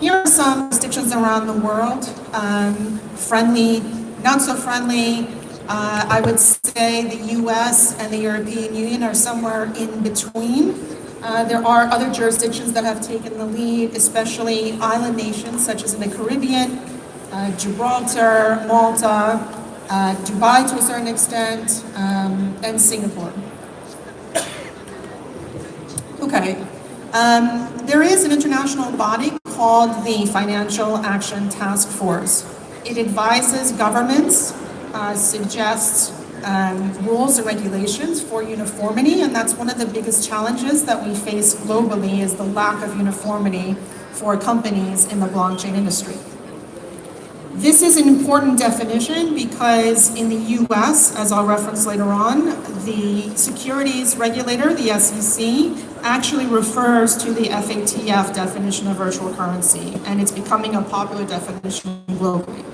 Here are some jurisdictions around the world, friendly, not so friendly. I would say the US and the European Union are somewhere in between. There are other jurisdictions that have taken the lead, especially island nations such as in the Caribbean, Gibraltar, Malta, Dubai to a certain extent, and Singapore. Okay, there is an international body called the Financial Action Task Force. It advises governments, suggests rules and regulations for uniformity, and that's one of the biggest challenges that we face globally is the lack of uniformity for companies in the blockchain industry. This is an important definition because in the US, as I'll reference later on, the securities regulator, the SEC, actually refers to the FATF definition of virtual currency, and it's becoming a popular definition globally.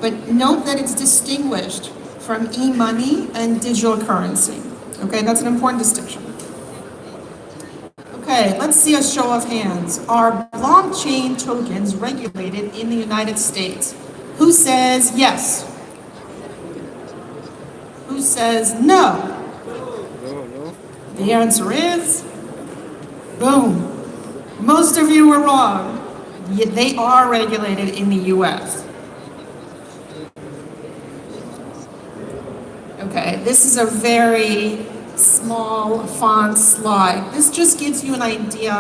But note that it's distinguished from e-money and digital currency. Okay, that's an important distinction. Okay, let's see a show of hands. Are blockchain tokens regulated in the United States? Who says yes? Who says no? The answer is, boom. Most of you were wrong. They are regulated in the US. Okay, this is a very small font slide. This just gives you an idea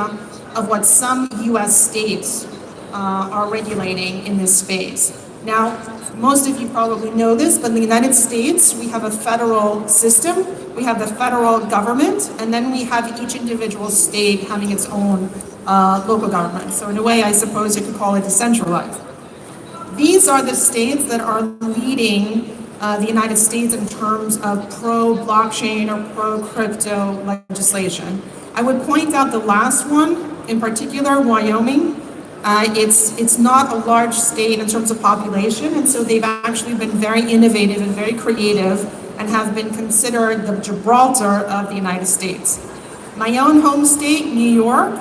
of what some US states are regulating in this space. Now, most of you probably know this, but in the United States, we have a federal system, we have the federal government, and then we have each individual state having its own local government. So in a way, I suppose you could call it decentralized. These are the states that are leading the United States in terms of pro-blockchain or pro-crypto legislation. I would point out the last one, in particular, Wyoming. It's not a large state in terms of population, and so they've actually been very innovative and very creative and have been considered the Gibraltar of the United States. My own home state, New York,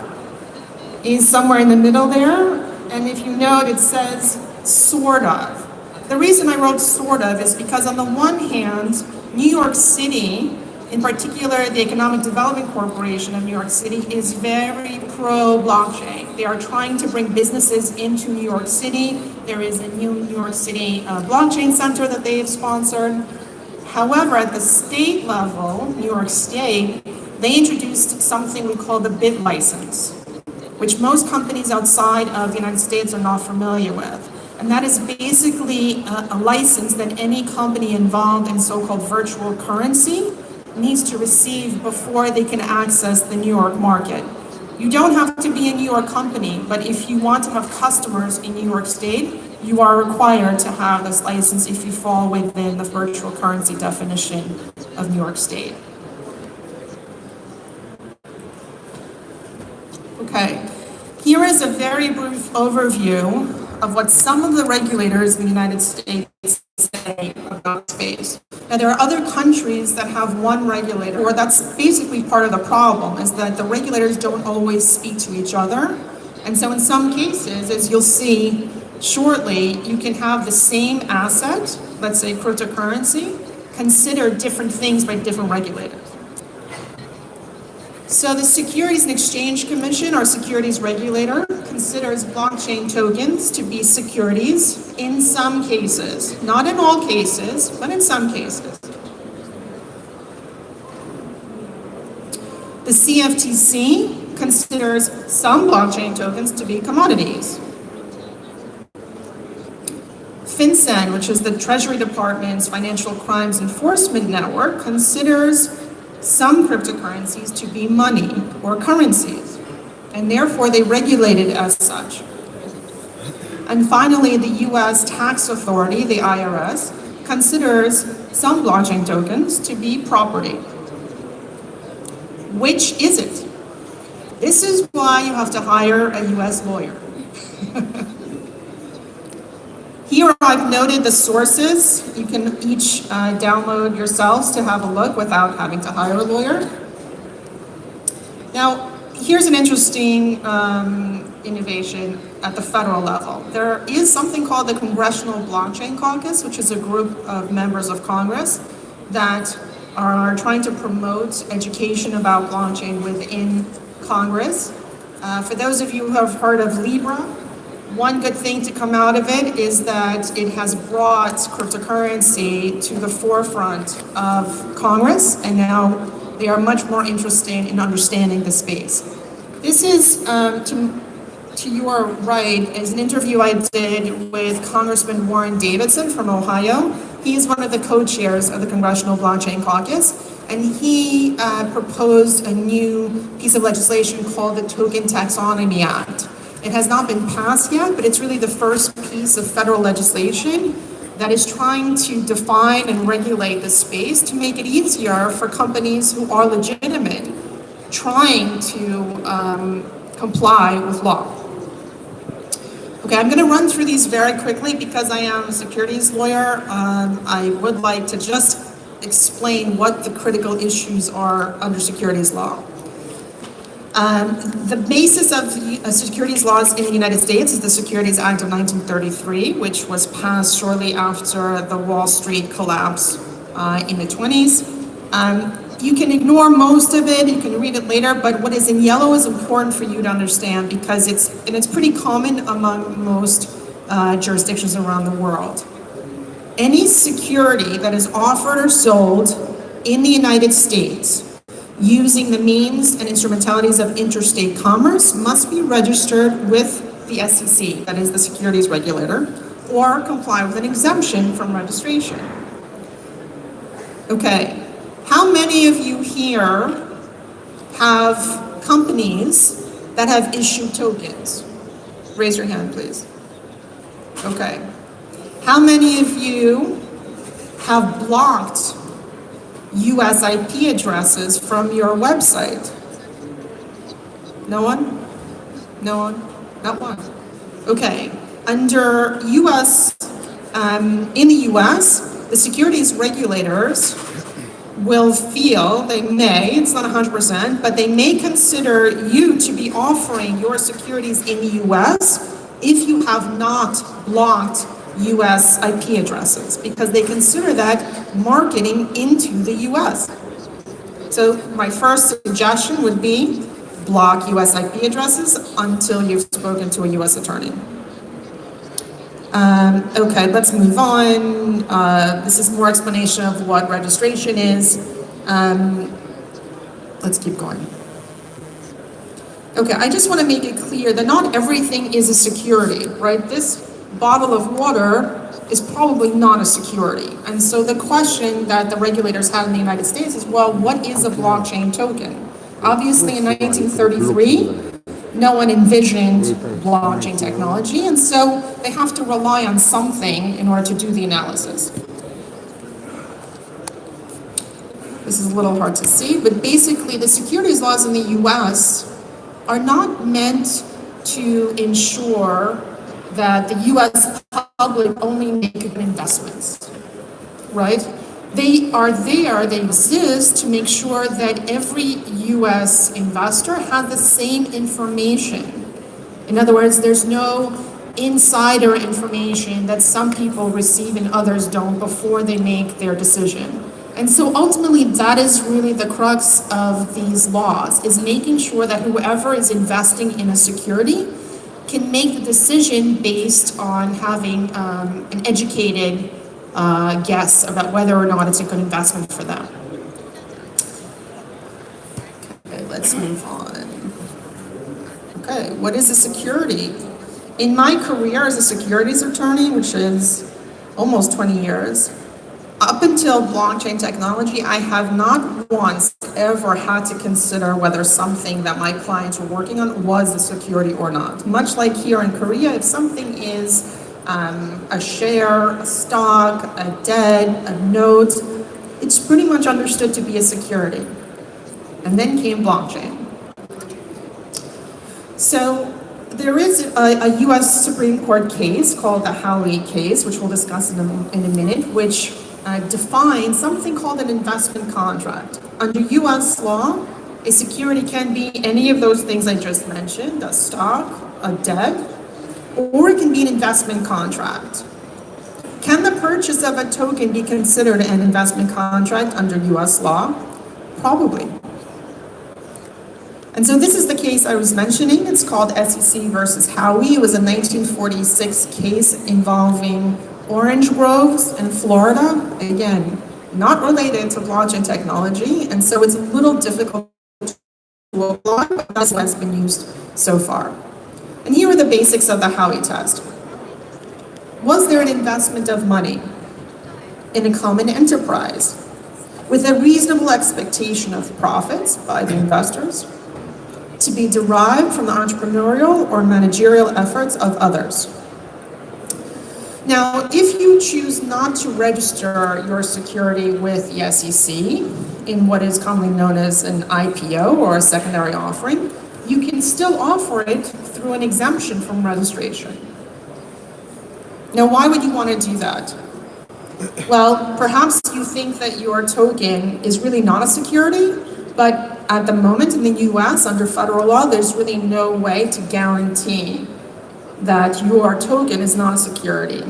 is somewhere in the middle there, and if you note, it says sort of. The reason I wrote sort of is because on the one hand, New York City, in particular the Economic Development Corporation of New York City, is very pro-blockchain. They are trying to bring businesses into New York City. There is a new New York City blockchain center that they have sponsored. However, at the state level, New York State, they introduced something we call the bit license, which most companies outside of the United States are not familiar with. And that is basically a license that any company involved in so-called virtual currency needs to receive before they can access the New York market. You don't have to be a New York company, but if you want to have customers in New York State, you are required to have this license if you fall within the virtual currency definition of New York State. Okay, here is a very brief overview of what some of the regulators in the United States say about space. Now, there are other countries that have one regulator, or that's basically part of the problem, is that the regulators don't always speak to each other. And so in some cases, as you'll see shortly, you can have the same asset, let's say cryptocurrency, consider different things by different regulators. So the Securities and Exchange Commission, or securities regulator, considers blockchain tokens to be securities in some cases. Not in all cases, but in some cases. The CFTC considers some blockchain tokens to be commodities. FinCEN, which is the Treasury Department's Financial Crimes Enforcement Network, considers some cryptocurrencies to be money or currencies, and therefore they regulate it as such. And finally, the US Tax Authority, the IRS, considers some blockchain tokens to be property. Which is it? This is why you have to hire a US lawyer. Here I've noted the sources. You can each download yourselves to have a look without having to hire a lawyer. Now, here's an interesting innovation at the federal level. There is something called the Congressional Blockchain Caucus, which is a group of members of Congress that are trying to promote education about blockchain within Congress. For those of you who have heard of Libra, one good thing to come out of it is that it has brought cryptocurrency to the forefront of Congress, and now they are much more interested in understanding the space. This is, to your right, is an interview I did with Congressman Warren Davidson from Ohio. He is one of the co-chairs of the Congressional Blockchain Caucus, and he proposed a new piece of legislation called the Token Taxonomy Act. It has not been passed yet, but it's really the first piece of federal legislation that is trying to define and regulate the space to make it easier for companies who are legitimate, trying to comply with law. Okay, I'm going to run through these very quickly because I am a securities lawyer. I would like to just explain what the critical issues are under securities law. The basis of securities laws in the United States is the Securities Act of 1933, which was passed shortly after the Wall Street collapse in the 20s. You can ignore most of it, you can read it later, but what is in yellow is important for you to understand because it's pretty common among most jurisdictions around the world. Any security that is offered or sold in the United States using the means and instrumentalities of interstate commerce must be registered with the SEC, that is the securities regulator, or comply with an exemption from registration. Okay, how many of you here have companies that have issued tokens? Raise your hand, please. Okay. How many of you have blocked US IP addresses from your website? No one? No one? Not one. Okay. Under US, in the US, the securities regulators will feel, they may, it's not 100%, but they may consider you to be offering your securities in the US if you have not blocked US IP addresses, because they consider that marketing into the US. So my first suggestion would be block US IP addresses until you've spoken to a US attorney. Okay, let's move on. This is more explanation of what registration is. Let's keep going. Okay, I just want to make it clear that not everything is a security, right? This bottle of water is probably not a security. And so the question that the regulators had in the United States is, well, what is a blockchain token? Obviously in 1933, no one envisioned blockchain technology, and so they have to rely on something in order to do the analysis. This is a little hard to see, but basically the securities laws in the US are not meant to ensure that the US public only make good investments, right? They are there, they exist to make sure that every US investor has the same information. In other words, there's no insider information that some people receive and others don't before they make their decision. And so ultimately that is really the crux of these laws, is making sure that whoever is investing in a security can make the decision based on having an educated guess about whether or not it's a good investment for them. Okay, let's move on. Okay, what is a security? In my career as a securities attorney, which is almost 20 years, up until blockchain technology, I have not once ever had to consider whether something that my clients were working on was a security or not. Much like here in Korea, if something is a share, a stock, a debt, a note, it's pretty much understood to be a security. And then came blockchain. So there is a US Supreme Court case called the Howley case, which we'll discuss in a minute, which defines something called an investment contract. Under US law, A security can be any of those things I just mentioned, a stock, a debt, or it can be an investment contract. Can the purchase of a token be considered an investment contract under US law? Probably. And so this is the case I was mentioning. It's called SEC versus Howey. It was a 1946 case involving orange groves in Florida. Again, not related to blockchain technology, and so it's a little difficult to apply, but that's what has been used so far. And here are the basics of the Howey test. Was there an investment of money in a common enterprise with a reasonable expectation of profits by the investors to be derived from the entrepreneurial or managerial efforts of others? Now, if you choose not to register your security with the SEC in what is commonly known as an IPO or a secondary offering, you can still offer it through an exemption from registration. Now, why would you want to do that? Well, perhaps you think that your token is really not a security, but at the moment in the US, under federal law, there's really no way to guarantee that your token is not a security.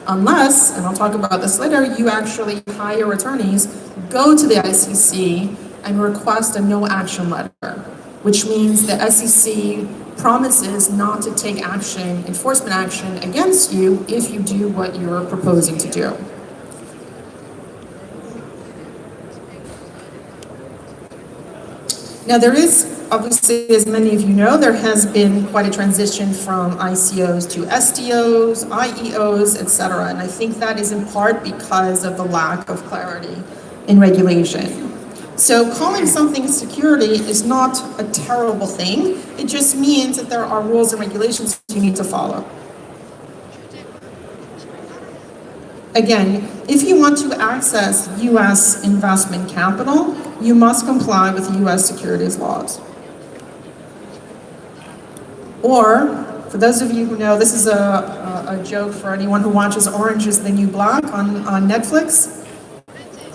Unless, and I'll talk about this later, you actually hire attorneys, go to the SEC and request a no action letter, which means the SEC promises not to take action, enforcement action against you if you do what you're proposing to do. Now there is, obviously, as many of you know, there has been quite a transition from ICOs to STOs, IEOs, etc. And I think that is in part because of the lack of clarity in regulation. So calling something security is not a terrible thing. It just means that there are rules and regulations you need to follow. Again, if you want to access US investment capital, you must comply with US securities laws. Or, for those of you who know, this is a joke for anyone who watches Orange is the New Black on Netflix.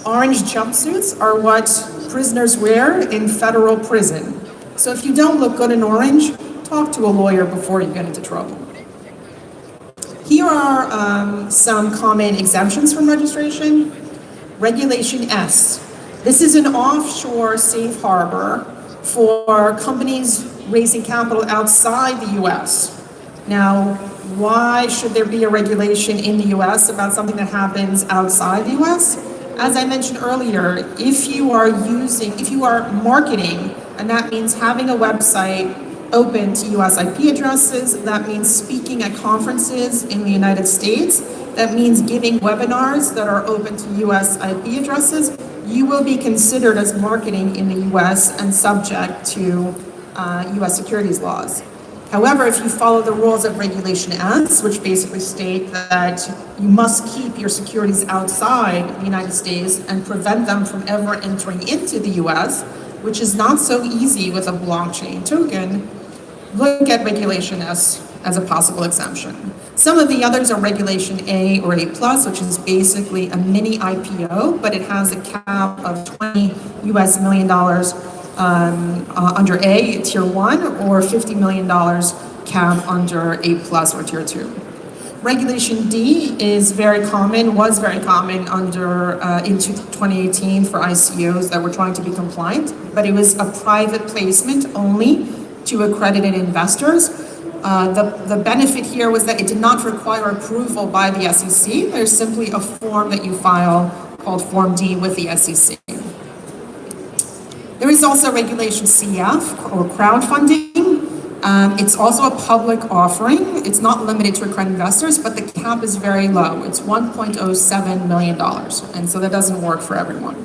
Orange jumpsuits are what prisoners wear in federal prison. So if you don't look good in orange, talk to a lawyer before you get into trouble. Here are some common exemptions from registration. Regulation S. This is an offshore safe harbor for companies raising capital outside the US. Now, why should there be a regulation in the US about something that happens outside the US? As I mentioned earlier, if you are marketing, and that means having a website open to US IP addresses, that means speaking at conferences in the United States, that means giving webinars that are open to US IP addresses, you will be considered as marketing in the US and subject to US securities laws. However, if you follow the rules of Regulation S, which basically state that you must keep your securities outside the United States and prevent them from ever entering into the US, which is not so easy with a blockchain token, look at Regulation S as a possible exemption. Some of the others are Regulation A or A+, which is basically a mini IPO, but it has a cap of $20 million under A, Tier 1, or $50 million cap under A+ or Tier 2. Regulation D is very common, was very common into 2018 for ICOs that were trying to be compliant, but it was a private placement only to accredited investors. The benefit here was that it did not require approval by the SEC. There's simply a form that you file called Form D with the SEC. There is also Regulation CF, or crowdfunding. It's also a public offering. It's not limited to accredited investors, but the cap is very low. It's $1.07 million, and so that doesn't work for everyone.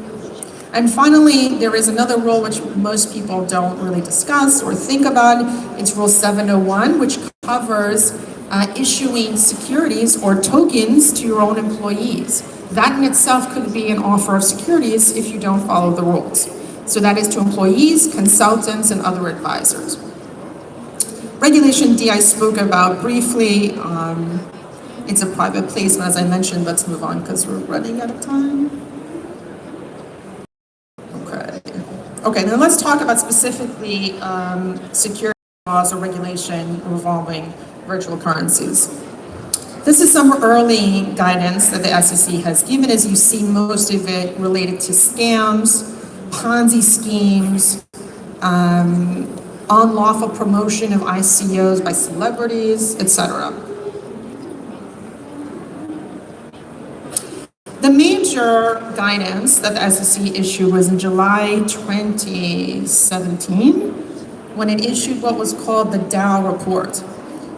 And finally, there is another rule which most people don't really discuss or think about. It's Rule 701, which covers issuing securities or tokens to your own employees. That in itself could be an offer of securities if you don't follow the rules. So that is to employees, consultants, and other advisors. Regulation D I spoke about briefly. It's a private placement, as I mentioned. Let's move on because we're running out of time. Okay. Okay, now let's talk about specifically security laws or regulation involving virtual currencies. This is some early guidance that the SEC has given. As you see, most of it related to scams, Ponzi schemes, unlawful promotion of ICOs by celebrities, etc. The major guidance that the SEC issued was in July 2017, when it issued what was called the Dow report.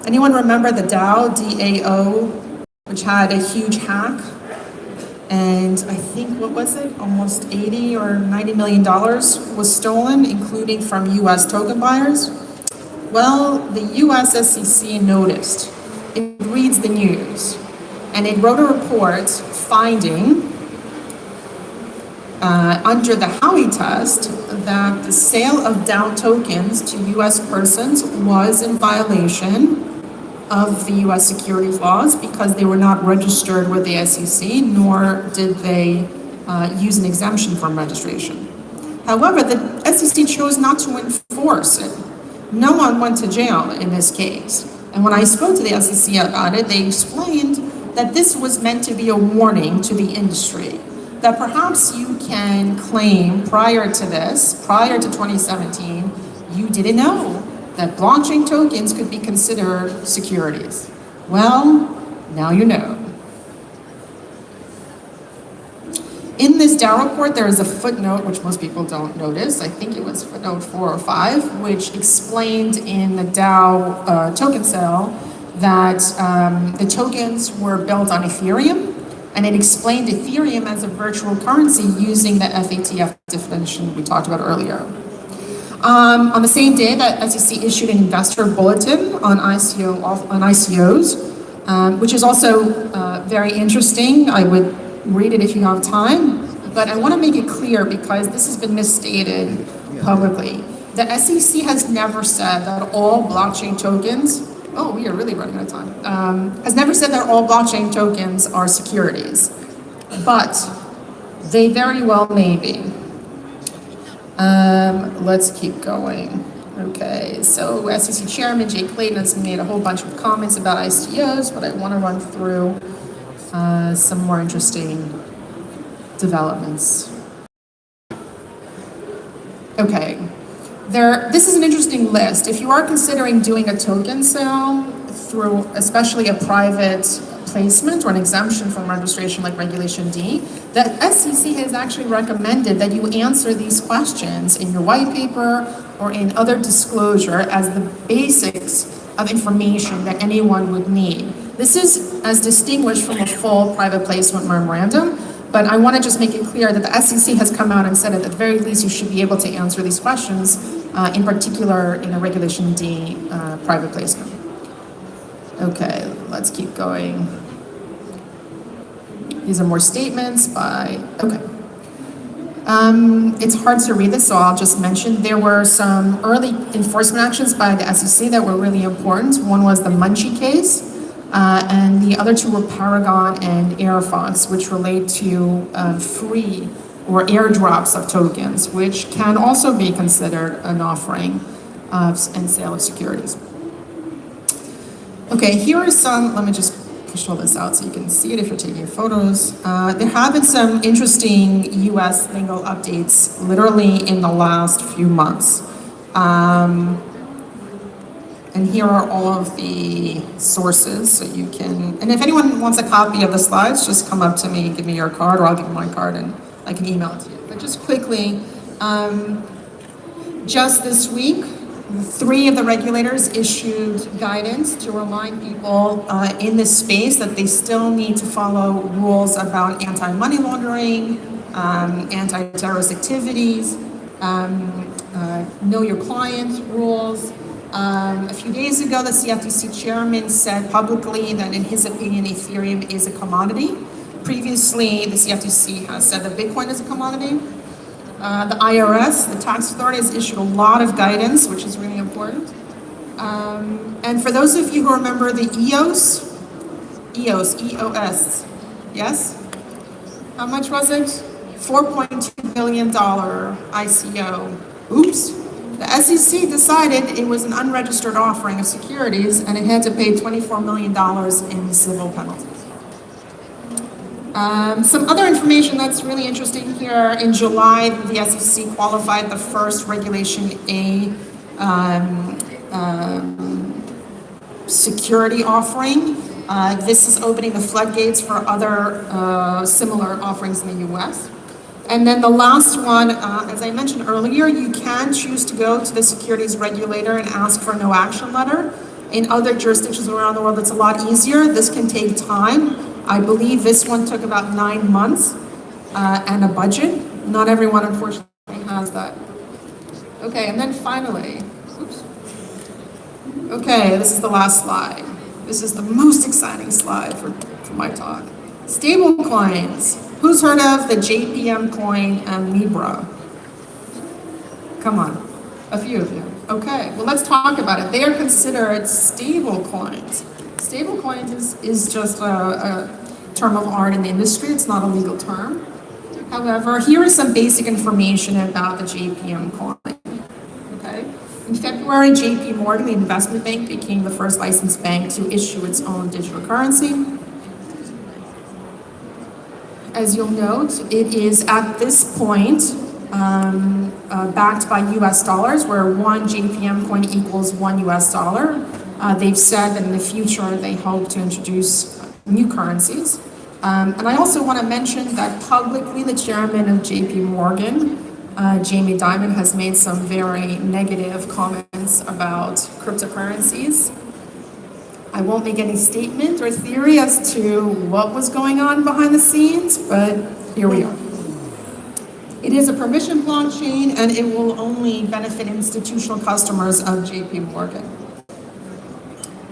Anyone remember the Dow, DAO, which had a huge hack? And I think, what was it? Almost 80 or $90 million was stolen, including from US token buyers. Well, the US SEC noticed. It reads the news. And it wrote a report finding, under the Howey test, that the sale of Dow tokens to US persons was in violation of the US securities laws because they were not registered with the SEC, nor did they use an exemption from registration. However, the SEC chose not to enforce it. No one went to jail in this case. And when I spoke to the SEC about it, they explained that this was meant to be a warning to the industry, that perhaps you can claim prior to this, prior to 2017, you didn't know that blockchain tokens could be considered securities. Well, now you know. In this Dow report, there is a footnote, which most people don't notice. I think it was footnote 4 or 5, which explained in the Dow token sale that the tokens were built on Ethereum, and it explained Ethereum as a virtual currency using the FATF definition we talked about earlier. On the same day, the SEC issued an investor bulletin on ICOs, which is also very interesting. I would read it if you have time, but I want to make it clear because this has been misstated publicly. The SEC has never said that all blockchain tokens, oh, we are really running out of time, has never said that all blockchain tokens are securities, but they very well may be. Let's keep going. Okay, so SEC Chairman Jay Clayton has made a whole bunch of comments about ICOs, but I want to run through some more interesting developments. Okay, this is an interesting list. If you are considering doing a token sale through especially a private placement or an exemption from registration like Regulation D, the SEC has actually recommended that you answer these questions in your white paper or in other disclosure as the basics of information that anyone would need. This is as distinguished from a full private placement memorandum, but I want to just make it clear that the SEC has come out and said at the very least you should be able to answer these questions, in particular in a Regulation D private placement. Okay, let's keep going. These are more statements by, okay. It's hard to read this, so I'll just mention there were some early enforcement actions by the SEC that were really important. One was the Munchie case, and the other two were Paragon and AirFox, which relate to free or airdrops of tokens, which can also be considered an offering and sale of securities. Okay, here are some, let me just push all this out so you can see it if you're taking photos. There have been some interesting US legal updates literally in the last few months. And here are all of the sources so you can, and if anyone wants a copy of the slides, just come up to me, give me your card, or I'll give you my card and I can email it to you. But just quickly, just this week, 3 of the regulators issued guidance to remind people in this space that they still need to follow rules about anti-money laundering, anti-terrorist activities, know your client rules. A few days ago, the CFTC chairman said publicly that in his opinion, Ethereum is a commodity. Previously, the CFTC has said that Bitcoin is a commodity. The IRS, the tax authority, has issued a lot of guidance, which is really important. And for those of you who remember the EOS, yes? How much was it? $4.2 billion ICO. Oops. The SEC decided it was an unregistered offering of securities and it had to pay $24 million in civil penalties. Some other information that's really interesting here. In July, the SEC qualified the first Regulation A security offering. This is opening the floodgates for other similar offerings in the US. And then the last one, as I mentioned earlier, you can choose to go to the securities regulator and ask for a no action letter. In other jurisdictions around the world, it's a lot easier. This can take time. I believe this one took about 9 months and a budget. Not everyone, unfortunately, has that. Okay, and then finally, oops. Okay, this is the last slide. This is the most exciting slide for my talk. Stable coins. Who's heard of the JPM coin and Libra? Come on, a few of you. Okay, well, let's talk about it. They are considered stable coins. Stable coins is just a term of art in the industry. It's not a legal term. However, here is some basic information about the JPM coin. Okay, in February, JP Morgan, the investment bank, became the first licensed bank to issue its own digital currency. As you'll note, it is at this point backed by US dollars, where one JPM coin equals one US dollar. They've said that in the future they hope to introduce new currencies. And I also want to mention that publicly the chairman of JP Morgan, Jamie Dimon, has made some very negative comments about cryptocurrencies. I won't make any statement or theory as to what was going on behind the scenes, but here we are. It is a permission blockchain and it will only benefit institutional customers of JP Morgan.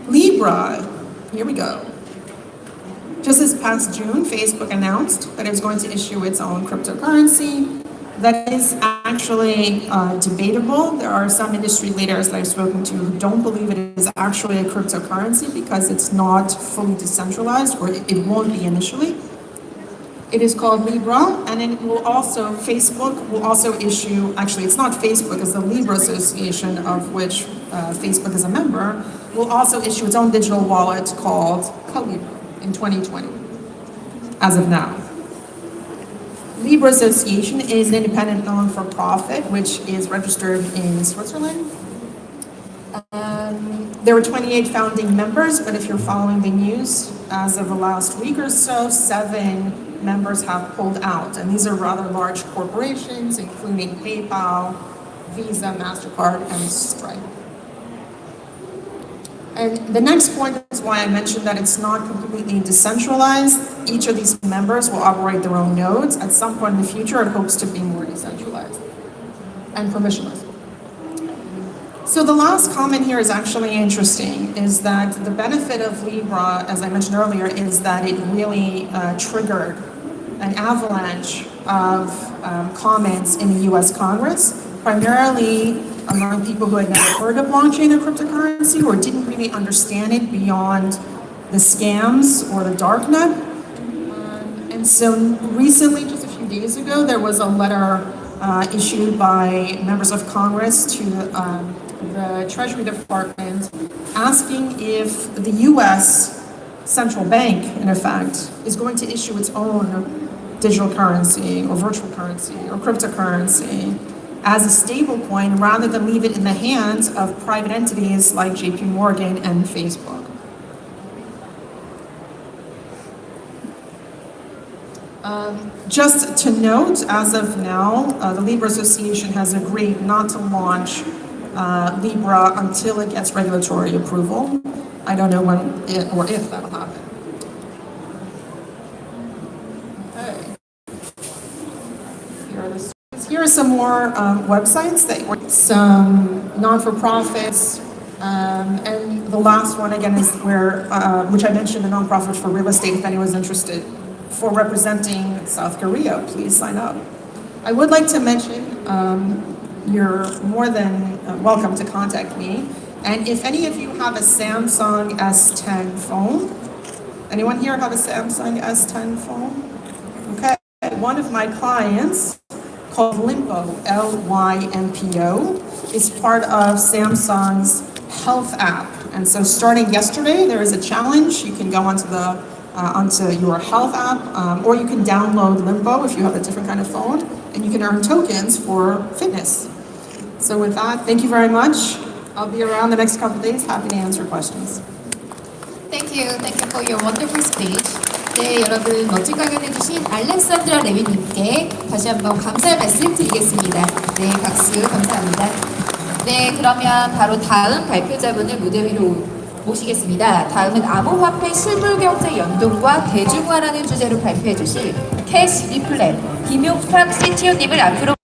Libra, here we go. Just this past June, Facebook announced that it was going to issue its own cryptocurrency. That is actually debatable. There are some industry leaders that I've spoken to who don't believe it is actually a cryptocurrency because it's not fully decentralized, or it won't be initially. It is called Libra, and it will also, Facebook will also issue, actually it's not Facebook, it's the Libra Association, of which Facebook is a member, will also issue its own digital wallet called Ckr Lawer in 2020, as of now. Libra Association is an independent non-for-profit, which is registered in Switzerland. There were 28 founding members, but if you're following the news, as of the last week or so, 7 members have pulled out. And these are rather large corporations, including PayPal, Visa, MasterCard, and Stripe. And the next point is why I mentioned that it's not completely decentralized. Each of these members will operate their own nodes. At some point in the future, it hopes to be more decentralized and permissionless. So the last comment here is actually interesting, is that the benefit of Libra, as I mentioned earlier, is that it really triggered an avalanche of comments in the US Congress, primarily among people who had never heard of blockchain and cryptocurrency or didn't really understand it beyond the scams or the darknet. And so recently, just a few days ago, there was a letter issued by members of Congress to the Treasury Department asking if the US central bank, in effect, is going to issue its own digital currency or virtual currency or cryptocurrency as a stable coin rather than leave it in the hands of private entities like JP Morgan and Facebook. Just to note, as of now, the Libra Association has agreed not to launch Libra until it gets regulatory approval. I don't know when or if that'll happen. Okay. Here are some more websites that work, some non-for-profits, and the last one again is where, which I mentioned, a non-profit for real estate. If anyone's interested, for representing South Korea, please sign up. I would like to mention you're more than welcome to contact me. And if any of you have a Samsung S10 phone, anyone here have a Samsung S10 phone? Okay, one of my clients called Limpo, L-Y-M-P-O, is part of Samsung's health app. And so starting yesterday, there is a challenge. You can go onto your health app, or you can download Limpo if you have a different kind of phone, and you can earn tokens for fitness. So with that, thank you very much. I'll be around the next couple of days, happy to answer questions. Thank you for your wonderful speech. 네, 여러분 멋진 강연해주신 알렉산드라 레빈님께 다시 한번 감사의 말씀 드리겠습니다. 네, 박수 감사합니다. 네, 그러면 바로 다음 발표자분을 무대 위로 모시겠습니다. 다음은 암호화폐 실물경제 연동과 대중화라는 주제로 발표해 주실 캐시 리플렛 김용탁 CTO님을 앞으로